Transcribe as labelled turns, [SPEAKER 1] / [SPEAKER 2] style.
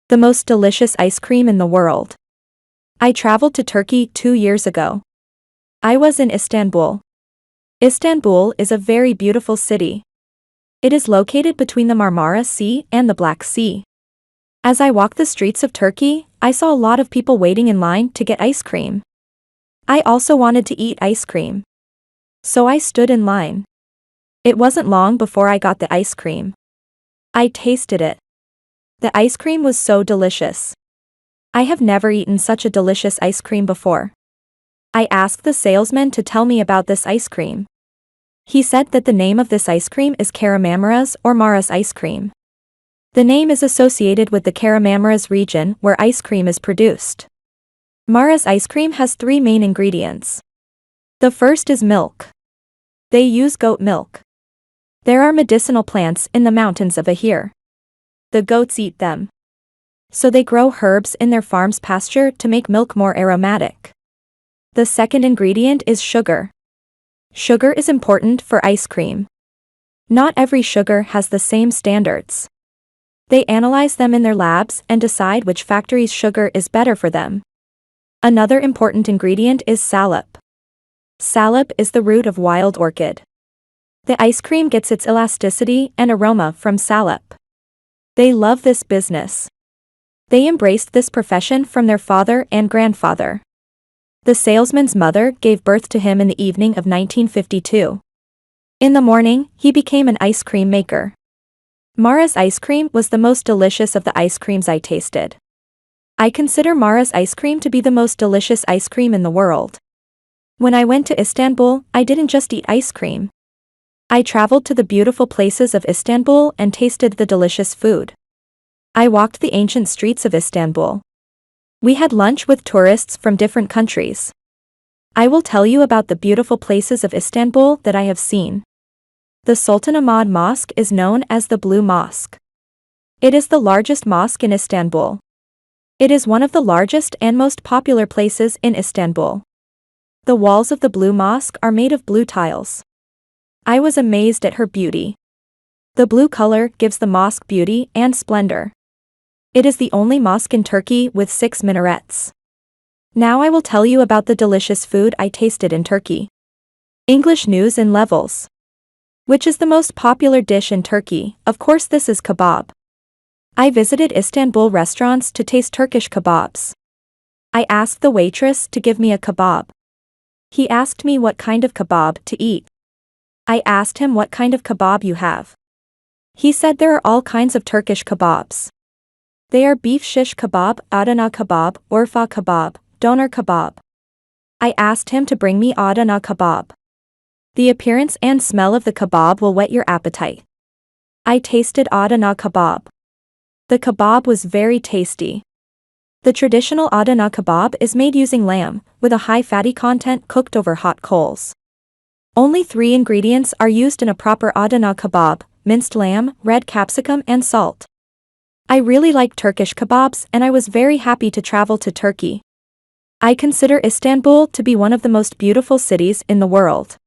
[SPEAKER 1] The most delicious ice cream in the world. I traveled to Turkey 2 years ago. I was in Istanbul. Istanbul is a very beautiful city. It is located between the Marmara Sea and the Black Sea. As I walked the streets of Turkey, I saw a lot of people waiting in line to get ice cream. I also wanted to eat ice cream. So I stood in line. It wasn't long before I got the ice cream. I tasted it. The ice cream was so delicious. I have never eaten such a delicious ice cream before. I asked the salesman to tell me about this ice cream. He said that the name of this ice cream is Kahramanmaraş or Maraş ice cream. The name is associated with the Kahramanmaraş region where ice cream is produced. Maraş ice cream has 3 main ingredients. The first is milk. They use goat milk. There are medicinal plants in the mountains of Ahir. The goats eat them. So they grow herbs in their farm's pasture to make milk more aromatic. The second ingredient is sugar. Sugar is important for ice cream. Not every sugar has the same standards. They analyze them in their labs and decide which factory's sugar is better for them. Another important ingredient is salep. Salep is the root of wild orchid. The ice cream gets its elasticity and aroma from salep. They love this business. They embraced this profession from their father and grandfather. The salesman's mother gave birth to him in the evening of 1952. In the morning, he became an ice cream maker. Maraş ice cream was the most delicious of the ice creams I tasted. I consider Maraş ice cream to be the most delicious ice cream in the world. When I went to Istanbul, I didn't just eat ice cream. I traveled to the beautiful places of Istanbul and tasted the delicious food. I walked the ancient streets of Istanbul. We had lunch with tourists from different countries. I will tell you about the beautiful places of Istanbul that I have seen. The Sultan Ahmad Mosque is known as the Blue Mosque. It is the largest mosque in Istanbul. It is one of the largest and most popular places in Istanbul. The walls of the Blue Mosque are made of blue tiles. I was amazed at her beauty. The blue color gives the mosque beauty and splendor. It is the only mosque in Turkey with 6 minarets. Now I will tell you about the delicious food I tasted in Turkey. English news in levels. Which is the most popular dish in Turkey? Of course this is kebab. I visited Istanbul restaurants to taste Turkish kebabs. I asked the waitress to give me a kebab. He asked me what kind of kebab to eat. I asked him what kind of kebab you have. He said there are all kinds of Turkish kebabs. They are beef shish kebab, Adana kebab, Urfa kebab, doner kebab. I asked him to bring me Adana kebab. The appearance and smell of the kebab will whet your appetite. I tasted Adana kebab. The kebab was very tasty. The traditional Adana kebab is made using lamb, with a high fatty content cooked over hot coals. Only 3 ingredients are used in a proper Adana kebab: minced lamb, red capsicum and salt. I really like Turkish kebabs and I was very happy to travel to Turkey. I consider Istanbul to be one of the most beautiful cities in the world.